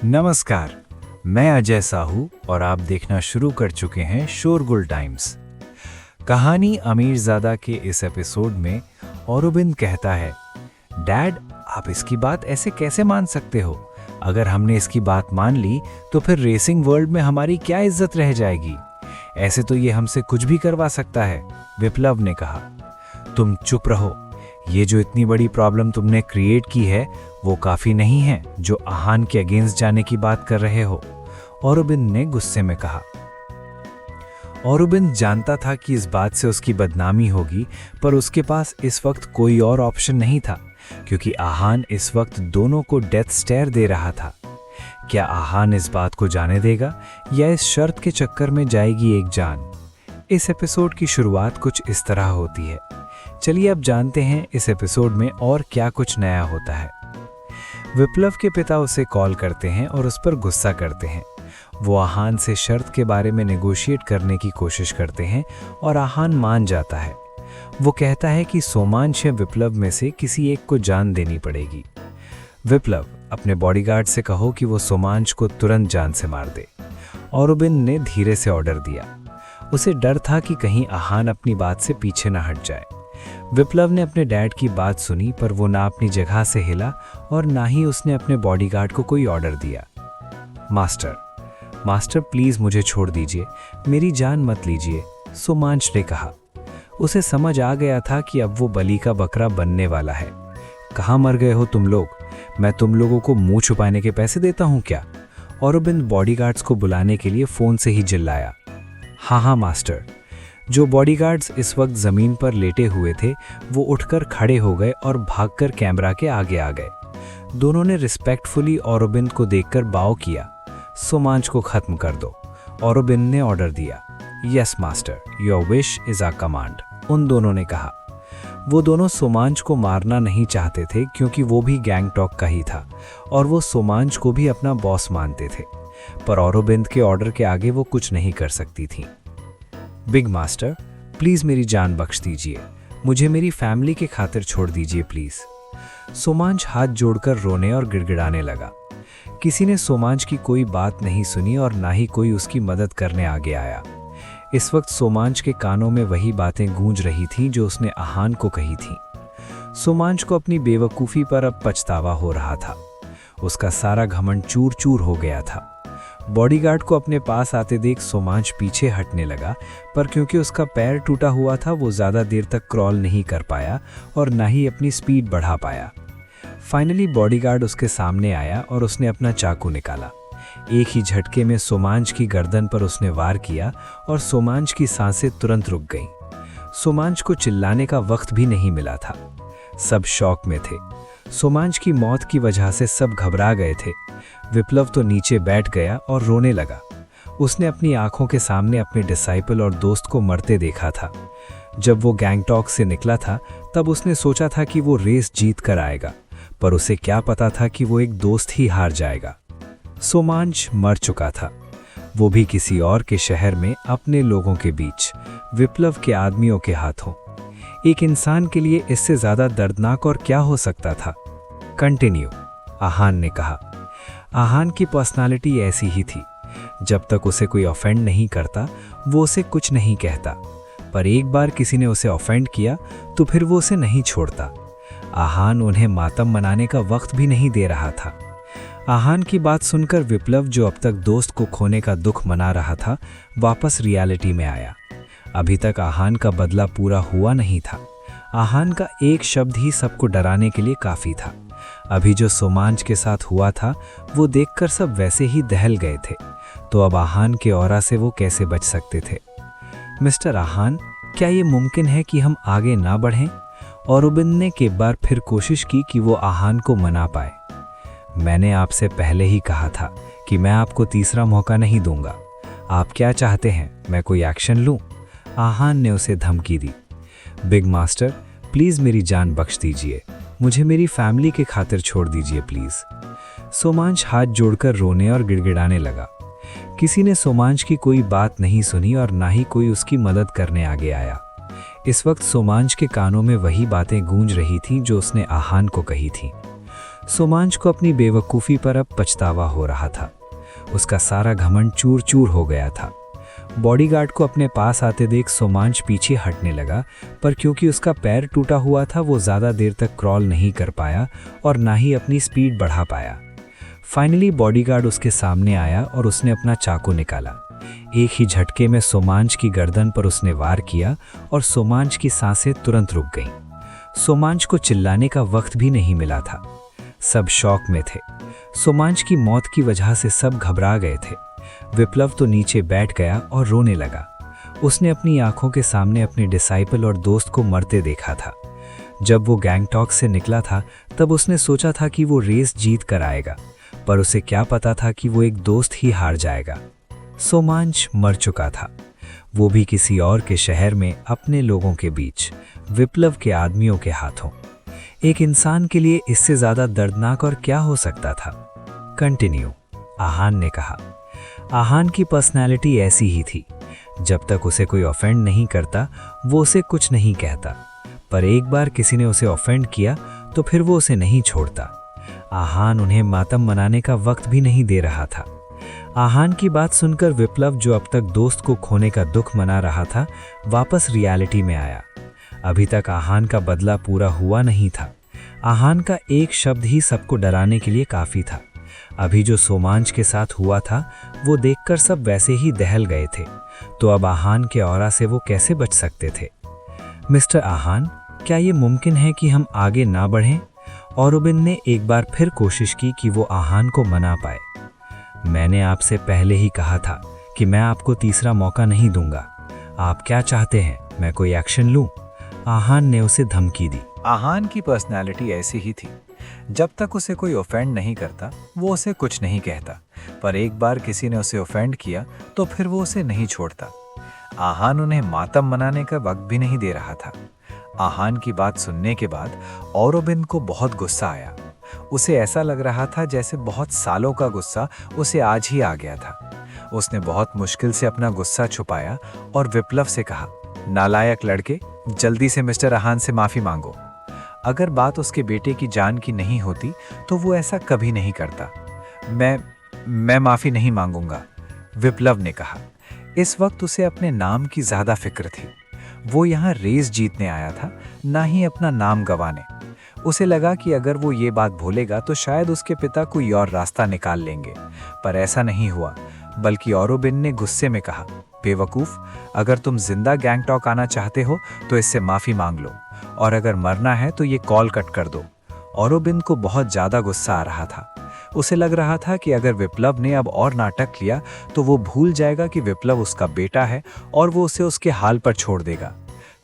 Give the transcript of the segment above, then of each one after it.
नमस्कार, मैं अजय साहू और आप देखना शुरू कर चुके हैं शोरगुल टाइम्स। कहानी अमीरजादा के इस एपिसोड में औरोबिंद कहता है, डैड आप इसकी बात ऐसे कैसे मान सकते हो? अगर हमने इसकी बात मान ली तो फिर रेसिंग वर्ल्ड में हमारी क्या इज्जत रह जाएगी? ऐसे तो ये हमसे कुछ भी करवा सकता है। विप्लव ने कहा, तुम चुप रहो। ये जो इतनी बड़ी प्रॉब्लम तुमने क्रिएट की है वो काफी नहीं है जो आहान के अगेंस्ट जाने की बात कर रहे हो, औरोबिंद ने गुस्से में कहा। औरोबिंद जानता था कि इस बात से उसकी बदनामी होगी, पर उसके पास इस वक्त कोई और ऑप्शन नहीं था क्योंकि आहान इस वक्त दोनों को डेथ स्टेयर दे रहा था। क्या आहान इस बात को जाने देगा या इस शर्त के चक्कर में जाएगी एक जान? इस एपिसोड की शुरुआत कुछ इस तरह होती है। चलिए अब जानते हैं इस एपिसोड में और क्या कुछ नया होता है। विप्लव के पिता उसे कॉल करते हैं और उस पर गुस्सा करते हैं। वो आहान से शर्त के बारे में नेगोशिएट करने की कोशिश करते हैं और आहान मान जाता है। वो कहता है कि सोमांश या विप्लव में से किसी एक को जान देनी पड़ेगी। विप्लव, अपने बॉडीगार्ड से कहो कि वो सोमांश को तुरंत जान से मार दे। औरोबिंद ने धीरे से ऑर्डर दिया। उसे डर था कि कहीं आहान अपनी बात से पीछे न हट जाए। विप्लव ने अपने डैड की बात सुनी, पर वो ना अपनी जगह से हिला और ना ही उसने अपने बॉडीगार्ड को कोई ऑर्डर दिया। मास्टर प्लीज मुझे छोड़ दीजिए, मेरी जान मत लीजिए, सोमांश ने कहा। उसे समझ आ गया था कि अब वो बलि का बकरा बनने वाला है। कहाँ मर गए हो तुम लोग? मैं तुम लोगों को मुंह छुपाने के पैसे देता हूँ क्या? औरोबिंद बॉडीगार्ड्स को बुलाने के लिए फोन से ही चिल्लाया। हाँ मास्टर। जो बॉडीगार्ड्स इस वक्त जमीन पर लेटे हुए थे वो उठकर खड़े हो गए और भागकर कैमरा के आगे आ गए। दोनों ने रिस्पेक्टफुली औरोबिंद को देखकर बाव किया। सोमांश को खत्म कर दो, औरोबिंद ने ऑर्डर दिया। Yes master, your wish is our command, उन दोनों ने कहा। वो दोनों सोमांश को मारना नहीं चाहते थे क्योंकि वो भी गैंगटॉक का ही था और वो सोमांश को भी अपना बॉस मानते थे, पर औरोबिंद के ऑर्डर के आगे वो कुछ नहीं कर सकती थी। बिग मास्टर, प्लीज मेरी जान बख्श दीजिए, मुझे मेरी फैमिली के खातिर छोड़ दीजिए प्लीज। सोमांश हाथ जोड़कर रोने और गिड़गिड़ाने लगा। किसी ने सोमांश की कोई बात नहीं सुनी और ना ही कोई उसकी मदद करने आगे आया। इस वक्त सोमांश के कानों में वही बातें गूंज रही थीं जो उसने आहान को कही थीं। सोमांश को अपनी बेवकूफ़ी पर अब पछतावा हो रहा था। उसका सारा घमंड चूर चूर हो गया था। बॉडीगार्ड को अपने पास आते देख सोमांश पीछे हटने लगा, पर क्योंकि उसका पैर टूटा हुआ था वो ज़्यादा देर तक क्रॉल नहीं कर पाया और ना ही अपनी स्पीड बढ़ा पाया। फाइनली बॉडीगार्ड उसके सामने आया और उसने अपना चाकू निकाला। एक ही झटके में सोमांश की गर्दन पर उसने वार किया और सोमांश की सांसें तुरंत रुक गईं। सोमांश को चिल्लाने का वक्त भी नहीं मिला था। सब शॉक में थे। सोमांश की मौत की वजह से सब घबरा गए थे। विप्लव तो नीचे बैठ गया और रोने लगा। उसने अपनी आंखों के सामने अपने डिसाइपल और दोस्त को मरते देखा था। जब वो गैंगटॉक से निकला था तब उसने सोचा था कि वो रेस जीत कर आएगा, पर उसे क्या पता था कि वो एक दोस्त ही हार जाएगा। सोमांश मर चुका था, वो भी किसी और के शहर में अपने लोगों के बीच, विप्लव के आदमियों के हाथों। एक इंसान के लिए इससे ज्यादा दर्दनाक और क्या हो सकता था? कंटिन्यू, आहान ने कहा। आहान की पर्सनालिटी ऐसी ही थी। जब तक उसे कोई ऑफेंड नहीं करता वो उसे कुछ नहीं कहता, पर एक बार किसी ने उसे ऑफेंड किया तो फिर वो उसे नहीं छोड़ता। आहान उन्हें मातम मनाने का वक्त भी नहीं दे रहा था। आहान की बात सुनकर विप्लव, जो अब तक दोस्त को खोने का दुख मना रहा था, वापस रियलिटी में आया। अभी तक आहान का बदला पूरा हुआ नहीं था। आहान का एक शब्द ही सबको डराने के लिए काफी था। अभी जो सोमांश के साथ हुआ था वो देखकर सब वैसे ही दहल गए थे, तो अब आहान के ऑरा से वो कैसे बच सकते थे? मिस्टर आहान, क्या ये मुमकिन है कि हम आगे ना बढ़ें? औरोबिंद ने एक बार फिर कोशिश की कि वो आहान को मना पाए। मैंने आपसे पहले ही कहा था कि मैं आपको तीसरा मौका नहीं दूंगा। आप क्या चाहते हैं, मैं कोई एक्शन लूं? आहान ने उसे धमकी दी। बिग मास्टर, प्लीज मेरी जान बख्श दीजिए, मुझे मेरी फैमिली के खातिर छोड़ दीजिए प्लीज। सोमांश हाथ जोड़कर रोने और गिड़गिड़ाने लगा। किसी ने सोमांश की कोई बात नहीं सुनी और ना ही कोई उसकी मदद करने आगे आया। इस वक्त सोमांश के कानों में वही बातें गूंज रही थीं जो उसने आहान को कही थीं। सोमांश को अपनी बेवकूफ़ी पर अब पछतावा हो रहा था। उसका सारा घमंड चूर चूर हो गया था। बॉडीगार्ड को अपने पास आते देख सोमांश पीछे हटने लगा, पर क्योंकि उसका पैर टूटा हुआ था वो ज़्यादा देर तक क्रॉल नहीं कर पाया और ना ही अपनी स्पीड बढ़ा पाया। फाइनली बॉडीगार्ड उसके सामने आया और उसने अपना चाकू निकाला। एक ही झटके में सोमांश की गर्दन पर उसने वार किया और सोमांश की सांसें तुरंत रुक गईं। सोमांश को चिल्लाने का वक्त भी नहीं मिला था। सब शॉक में थे। सोमांश की मौत की वजह से सब घबरा गए थे। विप्लव तो नीचे बैठ गया और रोने लगा। उसने अपनी आंखों के सामने अपने डिसाइपल और दोस्त को मरते देखा था। जब वो गैंगटॉक से निकला था तब उसने सोचा था कि वो रेस जीत कर आएगा, पर उसे क्या पता था कि वो एक दोस्त ही हार जाएगा। सोमांश मर चुका था, वो भी किसी और के शहर में अपने लोगों के बीच, विप्लव के आदमियों के हाथों। एक इंसान के लिए इससे ज़्यादा दर्दनाक और क्या हो सकता था। कंटिन्यू, आहान ने कहा। आहान की पर्सनैलिटी ऐसी ही थी। जब तक उसे कोई ऑफेंड नहीं करता वो उसे कुछ नहीं कहता, पर एक बार किसी ने उसे ऑफेंड किया तो फिर वो उसे नहीं छोड़ता। आहान उन्हें मातम मनाने का वक्त भी नहीं दे रहा था। आहान की बात सुनकर विप्लव, जो अब तक दोस्त को खोने का दुख मना रहा था, वापस रियलिटी में आया। अभी तक आहान का बदला पूरा हुआ नहीं था। आहान का एक शब्द ही सबको डराने के लिए काफ़ी था। अभी जो सोमांश के साथ हुआ था वो देखकर सब वैसे ही दहल गए थे, तो अब आहान के ऑरा से वो कैसे बच सकते थे। मिस्टर आहान, क्या ये मुमकिन है कि हम आगे ना बढ़ें? औरोबिन ने एक बार फिर कोशिश की कि वो आहान को मना पाए। मैंने आपसे पहले ही कहा था कि मैं आपको तीसरा मौका नहीं दूंगा। आप क्या चाहते हैं, मैं कोई एक्शन लूं? आहान ने उसे धमकी दी। आहान की पर्सनालिटी ऐसी ही थी। जब तक उसे कोई ऑफेंड नहीं करता वो उसे कुछ नहीं कहता, पर एक बार किसी ने उसे ऑफेंड किया तो फिर वो उसे नहीं छोड़ता। आहान उन्हें मातम मनाने का वक्त भी नहीं दे रहा था। आहान की बात सुनने के बाद औरोबिन को बहुत गुस्सा आया। उसे ऐसा लग रहा था जैसे बहुत सालों का गुस्सा उसे आज ही आ गया था। उसने बहुत मुश्किल से अपना गुस्सा छुपाया और विप्लव से कहा, नालायक लड़के, जल्दी से मिस्टर आहान से माफ़ी मांगो। अगर बात उसके बेटे की जान की नहीं होती तो वो ऐसा कभी नहीं करता। मैं माफ़ी नहीं मांगूंगा, विप्लव ने कहा। इस वक्त उसे अपने नाम की ज़्यादा फिक्र थी। वो यहाँ रेस जीतने आया था, ना ही अपना नाम गंवाने। उसे लगा कि अगर वो ये बात भूलेगा तो शायद उसके पिता कोई और रास्ता निकाल लेंगे, पर ऐसा नहीं हुआ। बल्कि औरोबिन ने गुस्से में कहा, बेवकूफ़, अगर तुम जिंदा गैंगटॉक आना चाहते हो तो इससे माफ़ी मांग लो, और अगर मरना है तो ये कॉल कट कर दो। औरोबिन को बहुत ज़्यादा गुस्सा आ रहा था। उसे लग रहा था कि अगर विप्लव ने अब और नाटक किया तो वो भूल जाएगा कि विप्लव उसका बेटा है और वो उसे उसके हाल पर छोड़ देगा।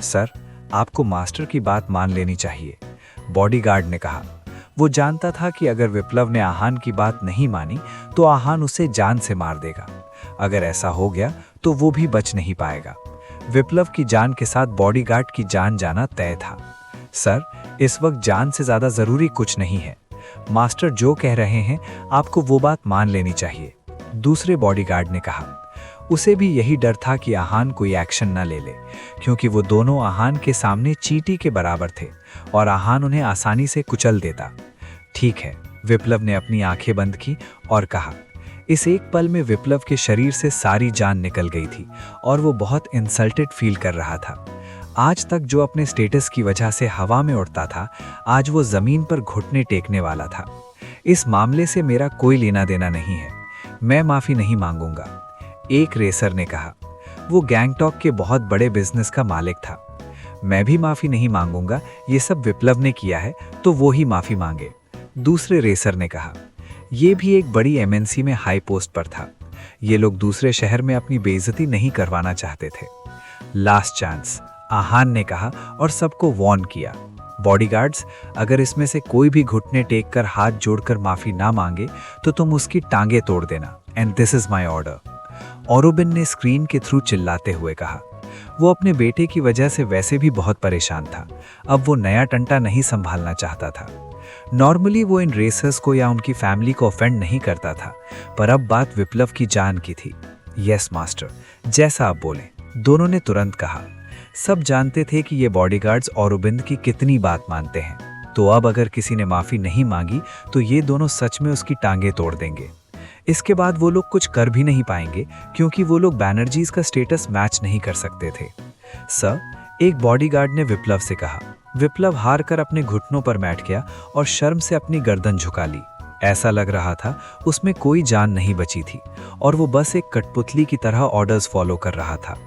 सर, आपको मास्टर की बात मान लेनी चाहिए, बॉडीगार्ड ने कहा। वो जानता था कि अगर विप्लव ने आहान की बात नहीं मानी तो आहान उसे जान से मार देगा। अगर ऐसा हो गया तो वो भी बच नहीं पाएगा। विप्लव की जान के साथ बॉडीगार्ड की जान जाना तय था। सर, इस वक्त जान से ज़्यादा ज़रूरी कुछ नहीं है। मास्टर जो कह रहे हैं आपको वो बात मान लेनी चाहिए, दूसरे बॉडीगार्ड ने कहा। उसे भी यही डर था कि आहान कोई एक्शन न ले ले, क्योंकि वो दोनों आहान के सामने चींटी के बराबर थे और आहान उन्हें आसानी से कुचल देता। ठीक है, विप्लव ने अपनी आंखें बंद की और कहा। इस एक पल में विप्लव के शरीर से सारी जान निकल गई थी और वो बहुत इंसल्टेड फील कर रहा था। आज तक जो अपने स्टेटस की वजह से हवा में उड़ता था, आज वो जमीन पर घुटने टेकने वाला था। इस मामले से मेरा कोई लेना देना नहीं है, मैं माफी नहीं मांगूंगा, एक रेसर ने कहा। वो गैंगटॉक के बहुत बड़े बिजनेस का मालिक था। मैं भी माफी नहीं मांगूंगा, ये सब विप्लव ने किया है तो वो ही माफी मांगे, दूसरे रेसर ने कहा। ये भी एक बड़ी एमएनसी में हाई पोस्ट पर था। ये लोग दूसरे शहर में अपनी बेइज्जती नहीं करवाना चाहते थे। लास्ट चांस, आहान ने कहा और सबको वार्न किया। बॉडीगार्ड्स, अगर इसमें से कोई भी घुटने टेक कर हाथ जोड़कर माफी ना मांगे तो तुम उसकी टांगे तोड़ देना, and this is my order, औरोबिन ने स्क्रीन के थ्रू चिल्लाते हुए कहा। वो अपने बेटे की वजह से वैसे भी बहुत परेशान था। अब वो नया टंटा नहीं संभालना चाहता था। नॉर्मली वो इन रेसर्स को या उनकी फैमिली को ऑफेंड नहीं करता था, पर अब बात विप्लव की जान की थी। यस मास्टर, जैसा आप बोले, दोनों ने तुरंत कहा। सब जानते थे कि ये बॉडीगार्ड्स औरोबिंद की कितनी बात मानते हैं, तो अब अगर किसी ने माफ़ी नहीं मांगी तो ये दोनों सच में उसकी टांगें तोड़ देंगे। इसके बाद वो लोग कुछ कर भी नहीं पाएंगे क्योंकि वो लोग बैनर्जीज का स्टेटस मैच नहीं कर सकते थे। सर, एक बॉडीगार्ड ने विप्लव से कहा। विप्लव हार कर अपने घुटनों पर बैठ गया और शर्म से अपनी गर्दन झुका ली। ऐसा लग रहा था उसमें कोई जान नहीं बची थी और वो बस एक कठपुतली की तरह ऑर्डर्स फॉलो कर रहा था।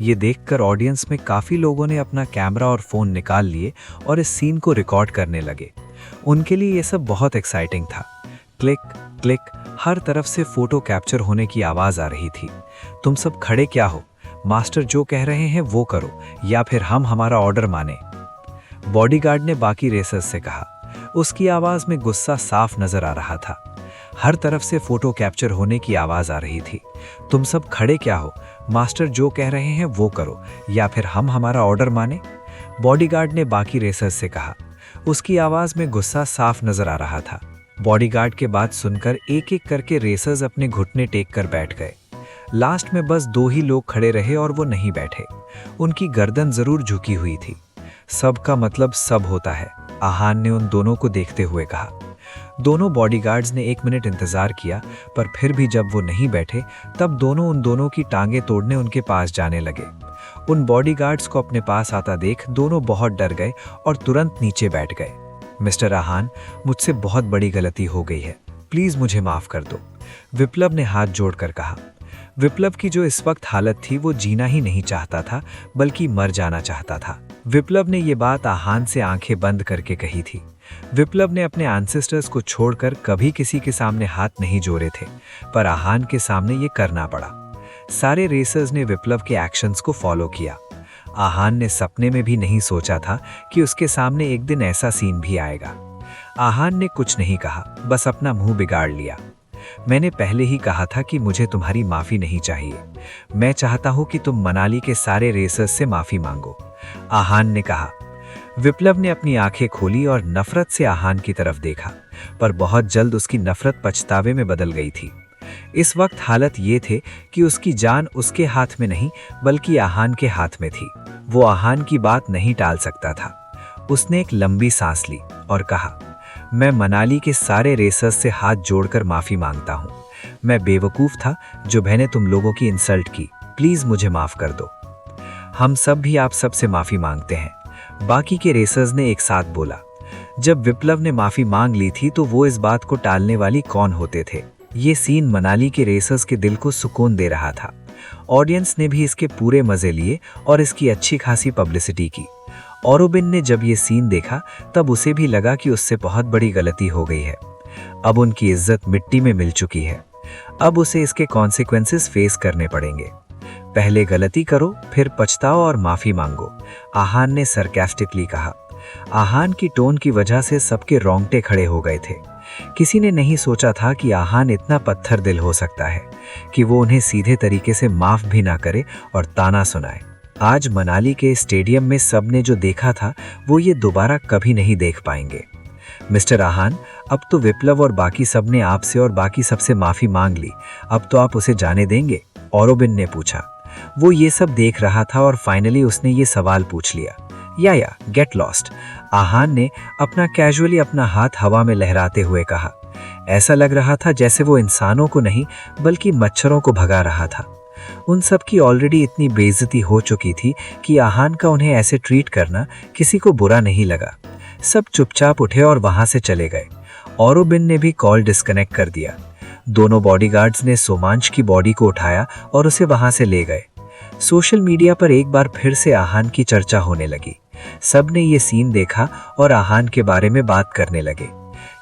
ये देखकर ऑडियंस में काफ़ी लोगों ने अपना कैमरा और फ़ोन निकाल लिए और इस सीन को रिकॉर्ड करने लगे। उनके लिए ये सब बहुत एक्साइटिंग था। क्लिक क्लिक, हर तरफ से फ़ोटो कैप्चर होने की आवाज़ आ रही थी। तुम सब खड़े क्या हो? मास्टर जो कह रहे हैं वो करो या फिर हम हमारा ऑर्डर माने। बॉडीगार्ड ने बाकी रेसर्स से कहा। उसकी आवाज़ में गुस्सा साफ नजर आ रहा था। हर तरफ से फोटो कैप्चर होने की आवाज़ आ रही थी। तुम सब खड़े क्या हो? मास्टर जो कह रहे हैं वो करो या फिर हम हमारा ऑर्डर माने। बॉडीगार्ड ने बाकी रेसर्स से कहा। उसकी आवाज़ में गुस्सा साफ नजर आ रहा था। बॉडीगार्ड के बात सुनकर एक एक करके रेसर्स अपने घुटने टेक कर बैठ गए। लास्ट में बस 2 ही लोग खड़े रहे और वो नहीं बैठे। उनकी गर्दन जरूर झुकी हुई थी। सब का मतलब सब होता है, आहान ने उन दोनों को देखते हुए कहा। दोनों बॉडीगार्ड्स ने 1 मिनट इंतजार किया, पर फिर भी जब वो नहीं बैठे तब दोनों उन दोनों की टांगें तोड़ने उनके पास जाने लगे। उन बॉडीगार्ड्स को अपने पास आता देख दोनों बहुत डर गए और तुरंत नीचे बैठ गए। मिस्टर आहान, मुझसे बहुत बड़ी गलती हो गई है, प्लीज मुझे माफ कर दो, विप्लव ने हाथ जोड़कर कहा। विप्लव की जो इस वक्त हालत थी वो जीना ही नहीं चाहता था बल्कि मर जाना चाहता था। विप्लव ने ये बात आहान से आंखें बंद करके कही थी। विप्लव ने अपने एंसेस्टर्स को छोड़कर कभी किसी के सामने हाथ नहीं जोड़े थे, पर आहान के सामने ये करना पड़ा। सारे रेसर्स ने विप्लव के एक्शंस को फॉलो किया। आहान ने सपने में भी नहीं सोचा था कि उसके सामने एक दिन ऐसा सीन भी आएगा। आहान ने कुछ नहीं कहा, बस अपना मुंह बिगाड़ लिया। मैंने पहले ही कहा था कि मुझे तुम्हारी माफी नहीं चाहिए। मैं चाहता हूं कि तुम मनाली के सारे रेसर्स से माफी मांगो, आहान ने कहा। विप्लव ने अपनी आंखें खोली और नफरत से आहान की तरफ देखा, पर बहुत जल्द उसकी नफरत पछतावे में बदल गई थी। इस वक्त हालत ये थे कि उसकी जान उसके हाथ में नहीं बल्कि आहान के हाथ में थी। वो आहान की बात नहीं टाल सकता था। उसने एक लंबी सांस ली और कहा, मैं मनाली के सारे रेसर्स से हाथ जोड़कर माफी मांगता हूँ। मैं बेवकूफ था जो मैंने तुम लोगों की इंसल्ट की, प्लीज मुझे माफ कर दो। हम सब भी आप सब से माफी मांगते हैं, बाकी के रेसर्स ने एक साथ बोला। जब विप्लव ने माफी मांग ली थी तो वो इस बात को टालने वाली कौन होते थे। ये सीन मनाली के रेसर्स के दिल को सुकून दे रहा था। ऑडियंस ने भी इसके पूरे मजे लिए और इसकी अच्छी खासी पब्लिसिटी की। औरोबिन ने जब ये सीन देखा तब उसे भी लगा कि उससे बहुत बड़ी गलती हो गई है। अब उनकी इज्जत मिट्टी में मिल चुकी है। अब उसे इसके कॉन्सिक्वेंसेस फेस करने पड़ेंगे। पहले गलती करो, फिर पछताओ और माफी मांगो, आहान ने सरकास्टिकली कहा। आहान की टोन की वजह से सबके रोंगटे खड़े हो गए थे। किसी ने नहीं सोचा था कि आहान इतना पत्थर दिल हो सकता है कि वो उन्हें सीधे तरीके से माफ भी ना करे और ताना सुनाए। आज मनाली के स्टेडियम में सबने जो देखा था वो ये दोबारा कभी नहीं देख पाएंगे। मिस्टर आहान, अब तो विप्लव और बाकी सब ने आपसे और बाकी सबसे माफी मांग ली, अब तो आप उसे जाने देंगे? औरोबिन ने पूछा। वो ये सब देख रहा था और फाइनली उसने ये सवाल पूछ लिया। या गेट लॉस्ट, आहान ने कैजुअली अपना हाथ हवा में लहराते हुए कहा। ऐसा लग रहा था जैसे वो इंसानों को नहीं बल्कि मच्छरों को भगा रहा था। उन सब की ऑलरेडी इतनी बेइज्जती हो चुकी थी कि आहान का उन्हें ऐसे ट्रीट करना किसी को बुरा नहीं लगा। सब चुपचाप उठे और वहां से चले गए। औरोबिन ने भी कॉल डिस्कनेक्ट कर दिया। दोनों बॉडीगार्ड्स ने सोमांश की बॉडी को उठाया और उसे वहां से ले गए। सोशल मीडिया पर एक बार फिर से आहान की चर्चा होने लगी। सब ने ये सीन देखा और आहान के बारे में बात करने लगे।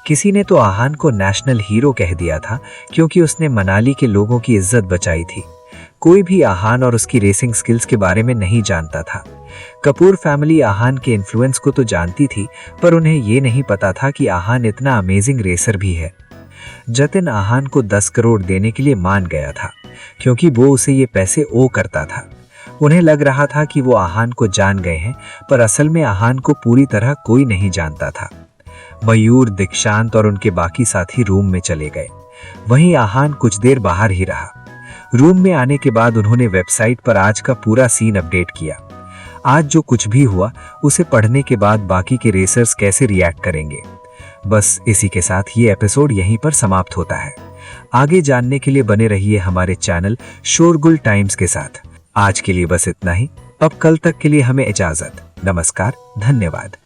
किसी ने तो आहान को नेशनल हीरो कह दिया था क्योंकि उसने मनाली के लोगों की इज्जत बचाई थी। कोई भी आहान और उसकी रेसिंग स्किल्स के बारे में नहीं जानता था। कपूर फैमिली आहान के इन्फ्लुएंस को तो जानती थी, पर उन्हें ये नहीं पता था कि आहान इतना अमेजिंग रेसर भी है। जतिन आहान को 10 करोड़ देने के लिए मान गया था क्योंकि वो उसे ये पैसे ओ करता था। उन्हें लग रहा था कि वो आहान को जान गए हैं, पर असल में आहान को पूरी तरह कोई नहीं जानता था। मयूर, दीक्षांत और उनके बाकी साथी रूम में चले गए। वहीं आहान कुछ देर बाहर ही रहा। रूम में आने के बाद उन्होंने वेबसाइट पर आज का पूरा सीन अपडेट किया। आज जो कुछ भी हुआ उसे पढ़ने के बाद बाकी के रेसर्स कैसे रिएक्ट करेंगे। बस इसी के साथ ये एपिसोड यहीं पर समाप्त होता है। आगे जानने के लिए बने रहिए हमारे चैनल शोरगुल टाइम्स के साथ। आज के लिए बस इतना ही। अब कल तक के लिए हमें इजाजत। नमस्कार, धन्यवाद।